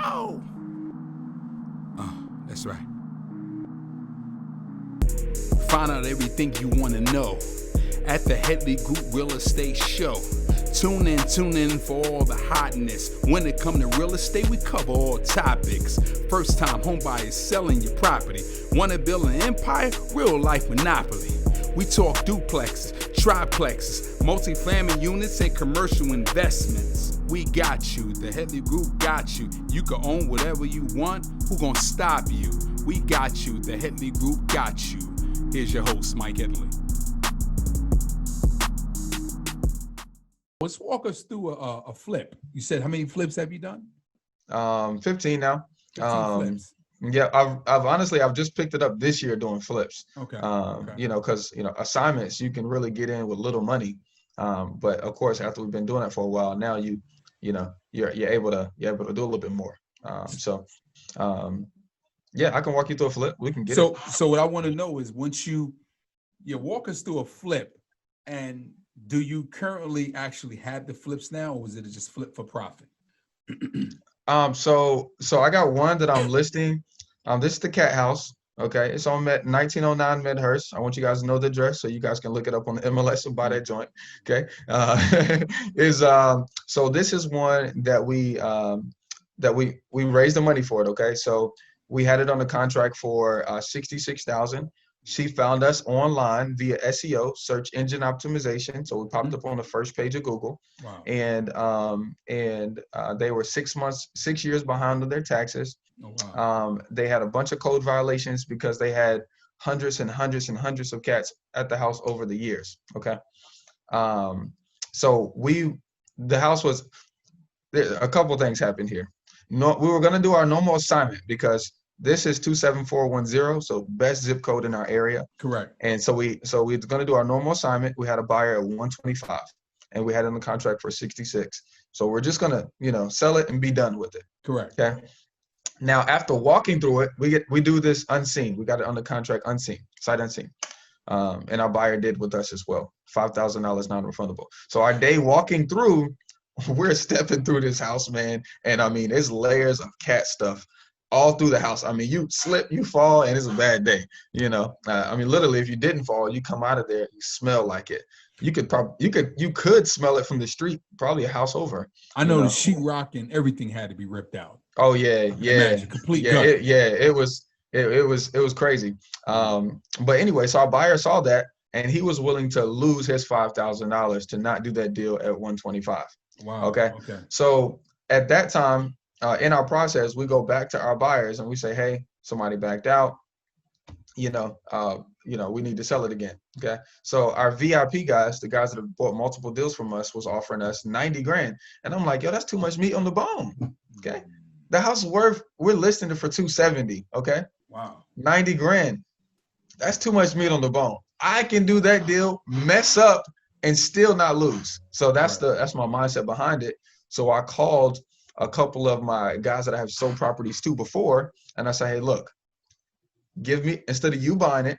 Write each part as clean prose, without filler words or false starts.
go. That's right. Find out everything you want to know at the Headley Group Real Estate Show. Tune in for all the hotness. When it come to real estate, we cover all topics. First time home buyers selling your property. Want to build an empire? Real life monopoly. We talk duplexes, triplexes, multifamily units, and commercial investments. We got you. The Headley Group got you. You can own whatever you want. Who gonna stop you? We got you. The Headley Group got you. Here's your host, Mike Headley. Let's walk us through a flip. You said, how many flips have you done? 15 now. 15 flips. Yeah, I've just picked it up this year doing flips. Okay. Because assignments you can really get in with little money. But of course, after we've been doing it for a while, now you're able to do a little bit more. Yeah, I can walk you through a flip. We can get it. So what I want to know is, once you walk us through a flip, and do you currently actually have the flips now, or is it just flip for profit? So I got one that I'm listing. This is the cat house. Okay, it's on 1909 Medhurst. I want you guys to know the address so you guys can look it up on the MLS and buy that joint. Okay, so this is one that we raised the money for it. Okay, so we had it on the contract for $66,000. She found us online via SEO, search engine optimization. So we popped up on the first page of Google. Wow. And they were 6 years behind on their taxes. Oh, wow. They had a bunch of code violations because they had hundreds and hundreds and hundreds of cats at the house over the years. Okay. So the house was, a couple things happened here. No, we were going to do our normal assignment because this is 27410, so best zip code in our area. Correct. And so we're going to do our normal assignment. We had a buyer at 125, and we had it in the contract for 66. So we're just going to, sell it and be done with it. Correct. Okay. Now, after walking through it, we do this unseen. We got it under contract unseen, sight unseen. And our buyer did with us as well. $5,000 non-refundable. So our day walking through, we're stepping through this house, man. And I mean, there's layers of cat stuff all through the house. I mean, you slip, you fall, and it's a bad day. I mean, literally, if you didn't fall, you come out of there, you smell like it. You could smell it from the street, probably a house over. I know the sheetrock and everything had to be ripped out. Oh yeah. Complete yeah, gut. It was crazy. But anyway, so our buyer saw that, and he was willing to lose his $5,000 to not do that deal at 125. Wow. Okay. So at that time, in our process, we go back to our buyers and we say, hey, somebody backed out. We need to sell it again. Okay. So our VIP guys, the guys that have bought multiple deals from us, was offering us $90,000. And I'm like, yo, that's too much meat on the bone. Okay. The house is we're listing it for $270. Okay. Wow. $90,000. That's too much meat on the bone. I can do that deal, mess up, and still not lose. So that's my mindset behind it. So I called a couple of my guys that I have sold properties to before, and I say, hey, look, give me, instead of you buying it,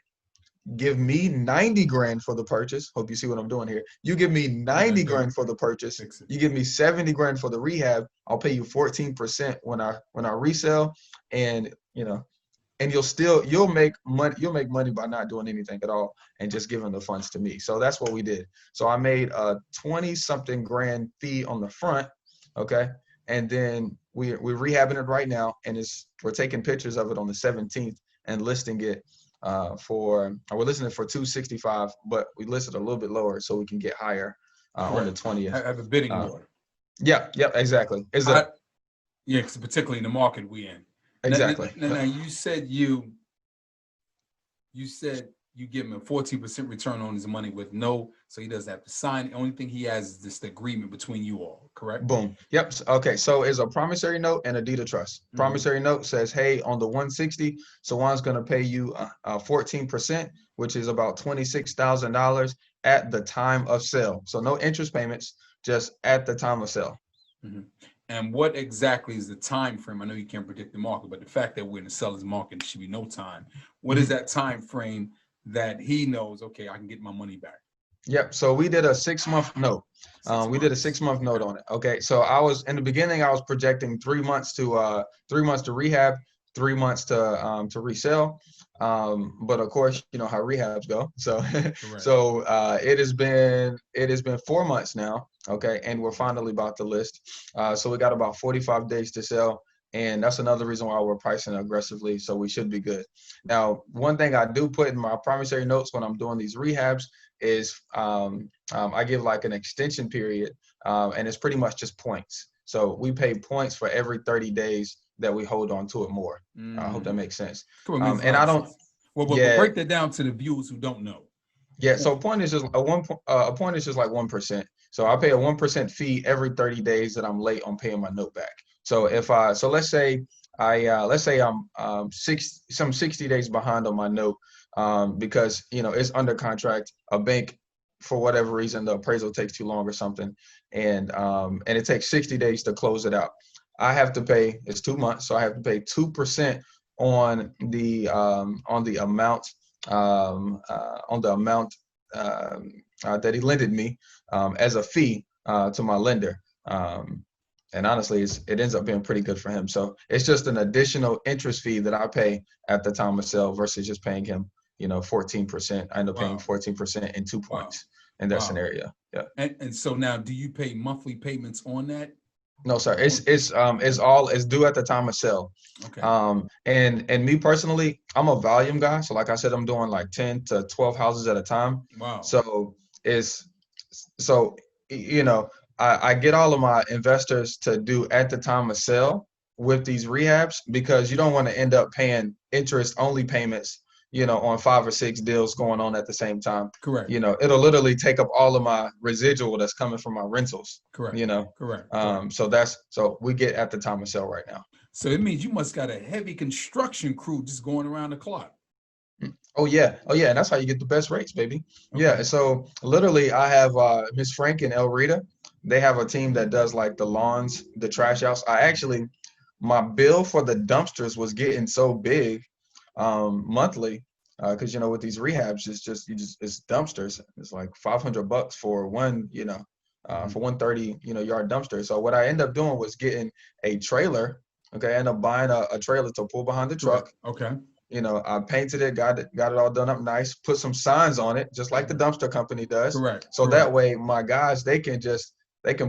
give me $90,000 for the purchase. Hope you see what I'm doing here. You give me $90,000 for the purchase. You give me $70,000 for the rehab. I'll pay you 14% when I resell, and and you'll make money. You'll make money by not doing anything at all and just giving the funds to me. So that's what we did. So I made a 20-something grand fee on the front. Okay. And then we're rehabbing it right now, and we're taking pictures of it on the 17th and listing it we're listing it for 265, but we listed a little bit lower so we can get higher on the 20th. I have a bidding war. Yeah, exactly. Because particularly in the market we in. Exactly. Now you said you give him a 14% return on his money so he doesn't have to sign. The only thing he has is this agreement between you all, correct? Boom. Yep. Okay. So it's a promissory note and a deed of trust. Mm-hmm. Promissory note says, hey, on the 160, Sawand's going to pay you 14%, which is about $26,000 at the time of sale. So no interest payments, just at the time of sale. Mm-hmm. And what exactly is the time frame? I know you can't predict the market, but the fact that we're in the seller's market, there should be no time. What is that time frame that he knows, okay, I can get my money back? Yep. So we did a 6 month note. We did a 6 month note on it. Okay. So I was in the beginning, I was projecting 3 months to 3 months to rehab, 3 months to resell. But of course, you know how rehabs go. So Correct. so it has been 4 months now. Okay, and we're finally about to list. So we got about 45 days to sell. And that's another reason why we're pricing aggressively. So we should be good. Now, one thing I do put in my promissory notes when I'm doing these rehabs is I give like an extension period, and it's pretty much just points. So we pay points for every 30 days that we hold on to it more. I hope that makes sense. Come on, makes a And lot I of don't, sense. Well, yeah, break that down to the viewers who don't know. yeah. So Point. point is just a point is just like 1%. So I pay a 1% fee every 30 days that I'm late on paying my note back. So let's say I'm 60 days behind on my note, because it's under contract. A bank, for whatever reason, the appraisal takes too long or something, and it takes 60 days to close it out. I have to pay. It's 2 months, so I have to pay 2% on the amount that he lended me, as a fee, to my lender. And honestly, it ends up being pretty good for him. So it's just an additional interest fee that I pay at the time of sale versus just paying him, 14%. I end up paying Wow. 14% in two Wow. points in that Wow. scenario. Yeah. And so now, do you pay monthly payments on that? No, sir. It's due at the time of sale. Okay. And me personally, I'm a volume guy. So like I said, I'm doing like 10 to 12 houses at a time. Wow. So it's so you know, I get all of my investors to do at the time of sale with these rehabs, because you don't want to end up paying interest only payments, on 5 or 6 deals going on at the same time. Correct. It'll literally take up all of my residual that's coming from my rentals. Correct. Correct. So we get at the time of sale right now. So it means you must got a heavy construction crew just going around the clock. Oh yeah, and that's how you get the best rates, baby. Okay. Yeah, so literally, I have Miss Frank and El Rita. They have a team that does like the lawns, the trash outs. My bill for the dumpsters was getting so big, monthly, because with these rehabs, it's dumpsters. It's like $500 for one, for 130 yard dumpster. So what I end up doing was getting a trailer. Okay, I end up buying a trailer to pull behind the truck. Okay. I painted it, got it all done up nice, put some signs on it, just like the dumpster company does. Correct. So Correct. that way, my guys, they can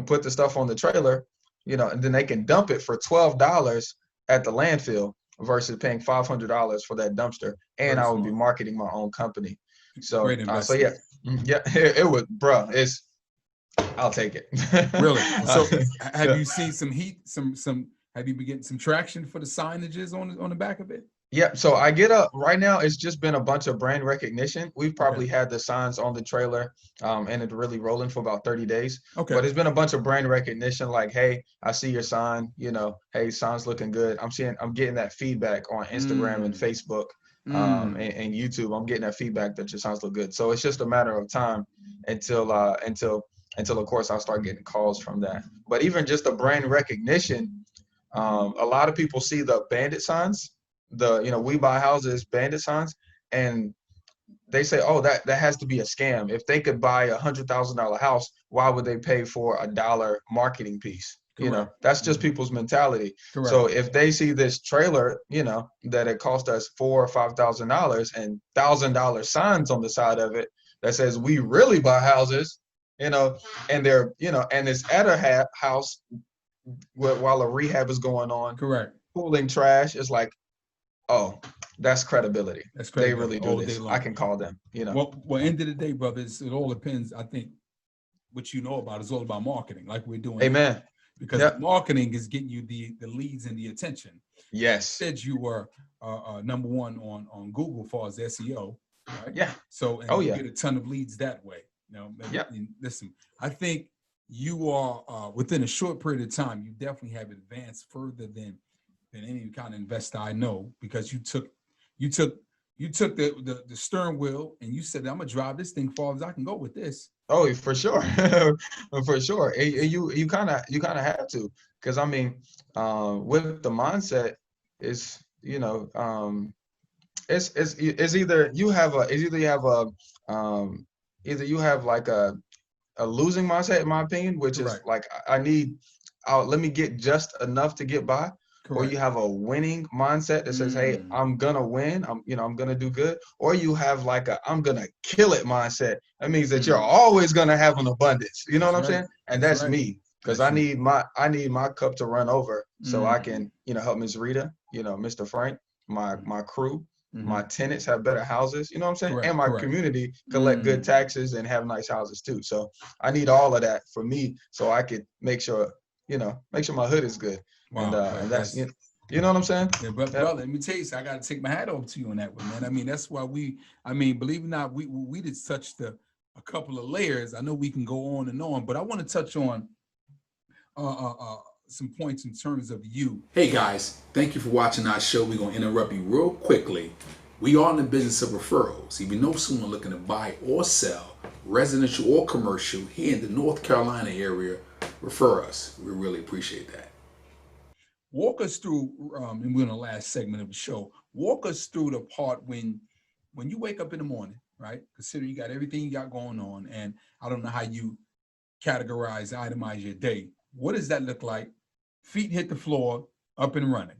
put the stuff on the trailer, and then they can dump it for $12 at the landfill versus paying $500 for that dumpster. And Very I would smart. be marketing my own company. So, Great investment. yeah, it was, bro. I'll take it. Really? So have Yeah. you seen some heat? Have you been getting some traction for the signages on the back of it? Yeah, so right now it's just been a bunch of brand recognition. We've probably had the signs on the trailer, and it really rolling for about 30 days. Okay. But it's been a bunch of brand recognition, like, hey, I see your sign, hey, sign's looking good. I'm getting that feedback on Instagram and Facebook, and YouTube. I'm getting that feedback that your signs look good. So it's just a matter of time until of course I'll start getting calls from that. But even just the brand recognition, a lot of people see the bandit signs, we buy houses bandit signs, and they say, oh, that has to be a scam. If they could buy $100,000 house, why would they pay for $1 marketing piece? Correct. That's just people's mentality. Correct. So if they see this trailer, that it cost us $4,000 or $5,000 and $1,000 signs on the side of it that says we really buy houses, and they're, and it's at a house while a rehab is going on, Correct. pulling trash, is like, oh, that's credibility. That's credibility. They really do this. I can call them, Well, end of the day, brothers, it all depends. I think what you know about is all about marketing, like we're doing. Amen. Because marketing is getting you the leads and the attention. Yes. You said you were number one on Google as far as SEO. Right? Yeah. So you get a ton of leads that way. Listen, I think you are within a short period of time, you definitely have advanced further than any kind of investor I know, because you took the steering wheel and you said, I'm gonna drive this thing far as I can go with this. Oh, for sure. For sure. You kind of have to, because I mean, with the mindset is, it's either you have a either you have like a losing mindset, in my opinion, which is Correct. like I need, let me get just enough to get by, or you Correct. have a winning mindset that says, hey, Mm. I'm gonna win, I'm gonna do good, or you have like a I'm gonna kill it mindset. That means that you're Mm. always gonna have an abundance. You know That's what I'm right. saying? And That's that's right. me, because That's you. I need my cup to run over so I Mm. can, help Miss Rita, Mr. Frank, my crew, Mm-hmm. my tenants have better houses, you know what I'm saying? And Correct. my Correct. community collect good Mm. taxes and have nice houses too. So I need all of that for me so I could make sure my hood is good. And Wow. and that's That's you know what I'm saying? yeah, but Yep. brother, let me tell you, so I got to take my hat off to you on that one, man. I mean, that's why I mean, believe it or not, we did touch a couple of layers. I know we can go on and on, but I want to touch on some points in terms of you. Hey guys, thank you for watching our show. We're gonna interrupt you real quickly. We are in the business of referrals. If you know someone looking to buy or sell, residential or commercial, here in the North Carolina area, refer us. We really appreciate that. Walk us through, and we're in the last segment of the show. Walk us through the part when you wake up in the morning, right? Consider you got everything you got going on, and I don't know how you categorize, itemize your day. What does that look like? Feet hit the floor, up and running.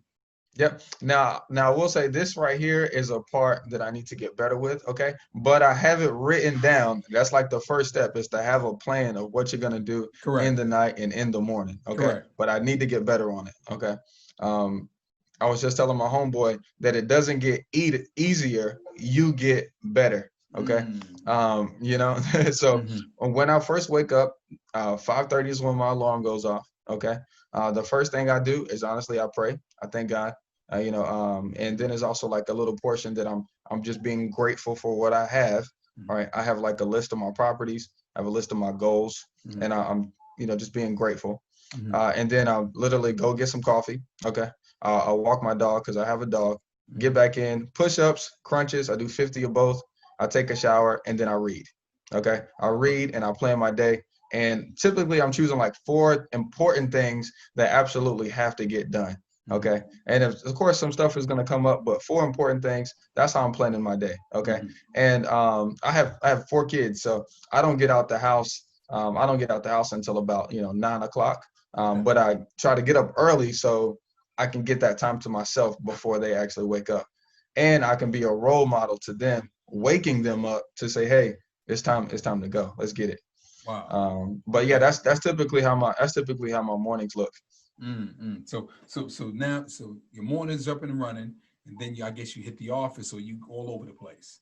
Yep. Now I will say this right here is a part that I need to get better with, okay? But I have it written down. That's like the first step is to have a plan of what you're gonna do in Correct. the night and in the morning, okay? Correct. But I need to get better on it, okay? Um, I was just telling my homeboy that it doesn't get easier, you get better, okay? Mm. So Mm-hmm. when I first wake up, 5:30 is when my alarm goes off, okay? The first thing I do is honestly I pray. I thank God, and then there's also like a little portion that I'm just being grateful for what I have. All right, I have like a list of my properties, I have a list of my goals, Mm-hmm. and I'm just being grateful. Mm-hmm. And then I'll literally go get some coffee. Okay, I'll walk my dog because I have a dog. Get Mm-hmm. back in, push-ups, crunches. I do 50 of both. I take a shower and then I read. Okay, I read and I plan my day. And typically, I'm choosing like four important things that absolutely have to get done. Mm-hmm. Okay, and of course some stuff is going to come up, but four important things. That's how I'm planning my day. Okay, Mm-hmm. and I have four kids, so I don't get out the house. I don't get out the house until about 9 o'clock. Okay. But I try to get up early so I can get that time to myself before they actually wake up, and I can be a role model to them, waking them up to say, "Hey, it's time to go. Let's get it." Wow. But yeah, Okay. that's typically how my mornings look. Mm-hmm. So now, so your morning's up and running, and then I guess you hit the office, or you all over the place.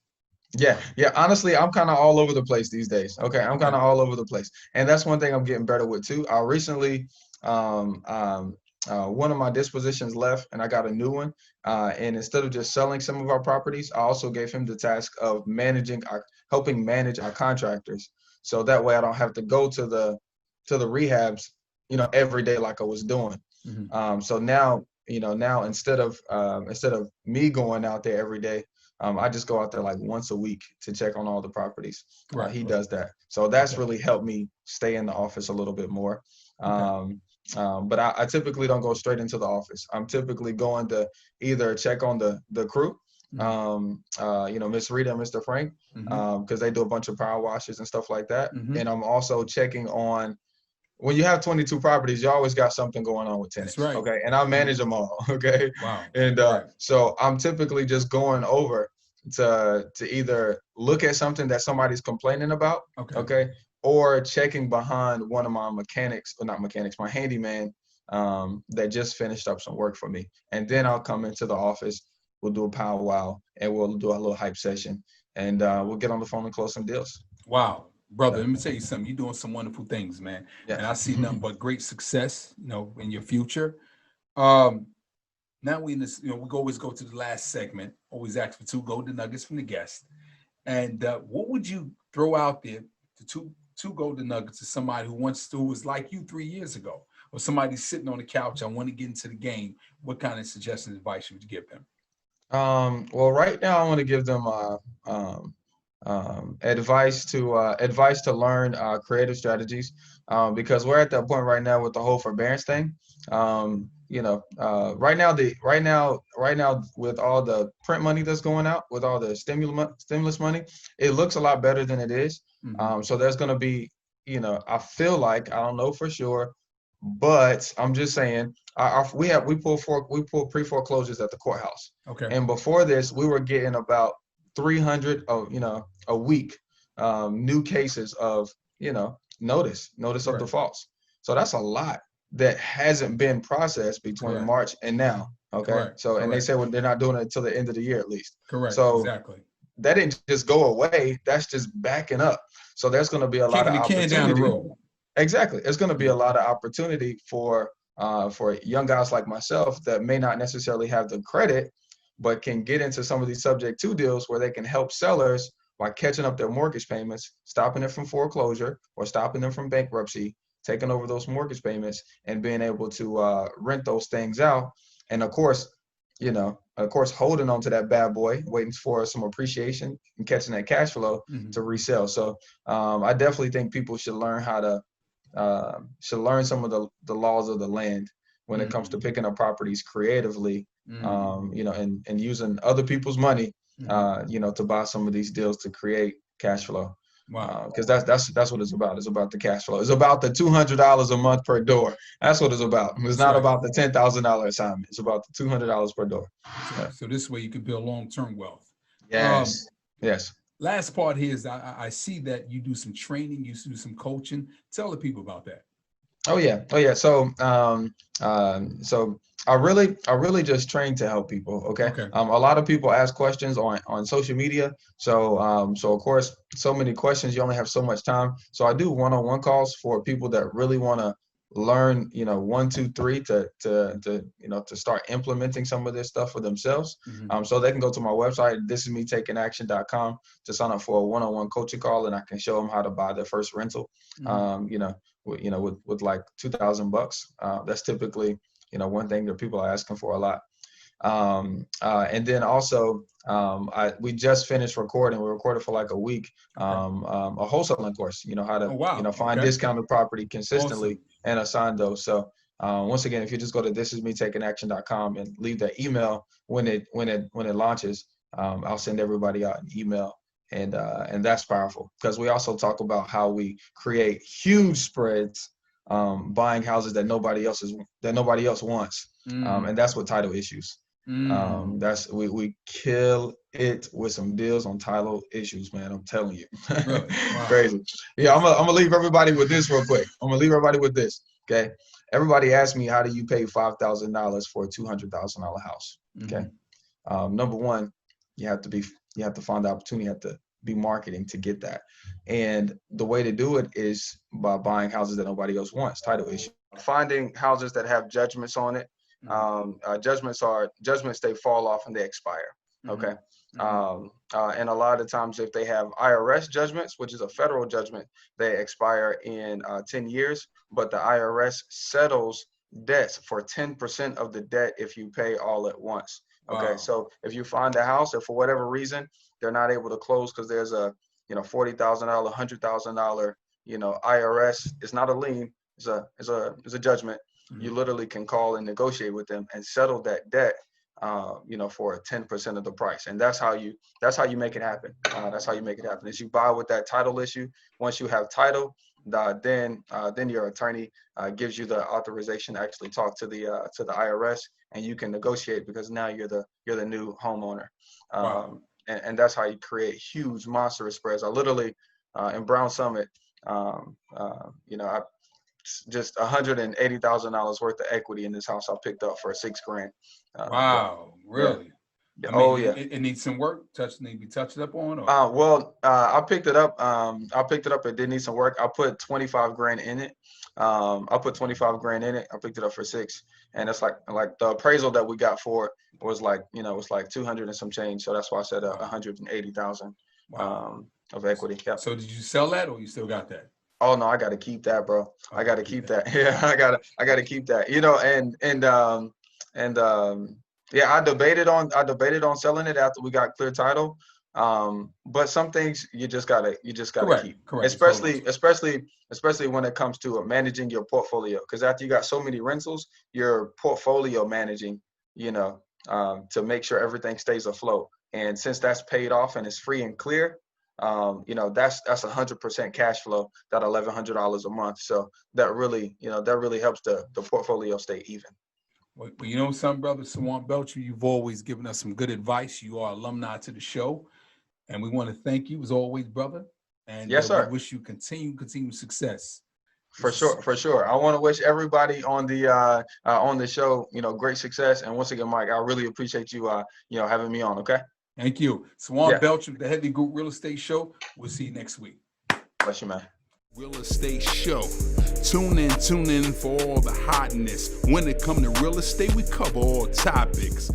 Yeah, yeah. Honestly, I'm kind of all over the place these days. Okay, I'm kind Okay. of all over the place, and that's one thing I'm getting better with too. I recently, one of my dispositions left, and I got a new one. And instead of just selling some of our properties, I also gave him the task of helping manage our contractors. So that way, I don't have to go to the rehabs, every day like I was doing. Mm-hmm. So now instead of me going out there every day. I just go out there like once a week to check on all the properties. Right. He Right. does that. So that's Okay. really helped me stay in the office a little bit more. Okay. But I typically don't go straight into the office. I'm typically going to either check on the crew, Mm-hmm. Miss Rita and Mr. Frank, Mm-hmm. because they do a bunch of power washes and stuff like that. Mm-hmm. And I'm also checking on when you have 22 properties, you always got something going on with That's tenants. right. Okay. And I Mm-hmm. manage them all. Okay. Wow. And Right. so I'm typically just going over to either look at something that somebody's complaining about. Okay. Okay. Or checking behind one of my mechanics, or not mechanics, my handyman, that just finished up some work for me. And then I'll come into the office, we'll do a powwow, and we'll do a little hype session, and we'll get on the phone and close some deals. Wow, brother, Yeah. let me tell you something. You're doing some wonderful things, man. Yeah. And I see nothing but great success, in your future. Um, Now we in this, we always go to the last segment, always ask for two golden nuggets from the guest. And what would you throw out there to two golden nuggets to somebody who was like you 3 years ago, or somebody sitting on the couch, I want to get into the game. What kind of suggestions, advice would you give them? Well, right now I want to give them advice to learn creative strategies, because we're at that point right now with the whole forbearance thing. right now with all the print money that's going out, with all the stimulus money, it looks a lot better than it is. So there's going to be, I feel like, I don't know for sure, but I'm just saying, we pull pre-foreclosures at the courthouse. Okay. And before this, we were getting about 300, a week, new cases of, notice of defaults. So that's a lot that hasn't been processed between March and now. Okay. Correct. So, and they say, well, they're not doing it until the end of the year at least. Correct. So exactly. that didn't just go away. That's just backing up. So there's going to be a lot of opportunity. Down the road. Exactly. It's going to be a lot of opportunity for young guys like myself that may not necessarily have the credit, but can get into some of these subject to deals where they can help sellers by catching up their mortgage payments, stopping it from foreclosure or stopping them from bankruptcy, taking over those mortgage payments and being able to rent those things out. And of course, holding on to that bad boy, waiting for some appreciation and catching that cash flow to resell. So I definitely think people should learn how to learn some of the laws of the land when it comes to picking up properties creatively, and using other people's money, to buy some of these deals to create cash flow. Wow. Because that's what it's about. It's about the cash flow. It's about the $200 a month per door. That's what it's about. It's not about the $10,000 assignment. It's about the $200 per door. So this way you can build long-term wealth. Yes. Yes. Last part here is I see that you do some training, you do some coaching. Tell the people about that. Oh yeah. So I really just train to help people. Okay. A lot of people ask questions on social media. So of course, so many questions, you only have so much time. So I do one-on-one calls for people that really want to learn, 1, 2, 3 to start implementing some of this stuff for themselves. So they can go to my website, thisismetakingaction.com, to sign up for a one-on-one coaching call, and I can show them how to buy their first rental. With like $2,000. That's typically, one thing that people are asking for a lot. And then also, we just finished recording. We recorded for like a week, a wholesaling course, how to, find discounted property consistently and assign those. So, once again, if you just go to thisismetakingaction.com and leave that email when it launches, I'll send everybody out an email. And that's powerful because we also talk about how we create huge spreads, buying houses that nobody else wants. And that's what title issues. We kill it with some deals on title issues, man. I'm telling you. Really? Wow. Crazy. Yeah, I'm gonna leave everybody with this real quick. I'm gonna leave everybody with this. Okay. Everybody asks me, how do you pay $5,000 for a $200,000 house? Okay. Number one, you have to find the opportunity, you have to be marketing to get that. And the way to do it is by buying houses that nobody else wants, title issue. Finding houses that have judgments on it. Judgments, they fall off and they expire. Okay. And a lot of times if they have IRS judgments, which is a federal judgment, they expire in 10 years, but the IRS settles debts for 10% of the debt if you pay all at once. Okay. Wow. So if you find a house and for whatever reason, they're not able to close because there's a, $40,000, $100,000, IRS, it's not a lien, it's a judgment. You literally can call and negotiate with them and settle that debt, for 10% of the price. And that's how you make it happen. That's how you make it happen is you buy with that title issue. Once you have title, then your attorney gives you the authorization to actually talk to the IRS, and you can negotiate because now you're the new homeowner. Wow. And that's how you create huge monstrous spreads. I literally in Brown Summit, I just $180,000 worth of equity in this house I picked up for $6,000. Wow, really? Yeah. It needs some work. Need to be touched up on? Or? I picked it up. It did need some work. I put $25,000 in it. I put $25,000 in it. I picked it up for $6,000, and it's like the appraisal that we got for it was like, it's like 200 and some change. So that's why I said 180,000 of equity. Yeah. So did you sell that, or you still got that? Oh no, I got to keep that, bro. I got to keep that. Yeah, I got to keep that. I debated on selling it after we got clear title. But some things you just gotta Correct, keep, correct. especially when it comes to managing your portfolio. Because after you got so many rentals, your portfolio managing, to make sure everything stays afloat. And since that's paid off and it's free and clear, that's 100% cash flow, that $1,100 a month. So that really helps the portfolio stay even. Well, you know something, brother Sawand Belcher, you've always given us some good advice. You are alumni to the show, and we want to thank you as always, brother. And Yes, we sir. wish you continued success. For sure. I want to wish everybody on the show, great success. And once again, Mike, I really appreciate you, having me on. Okay. Thank you. Sawand Belcher, the Headley Group Real Estate Show. We'll see you next week. Bless you, man. Real Estate Show. Tune in for all the hotness. When it comes to real estate, we cover all topics.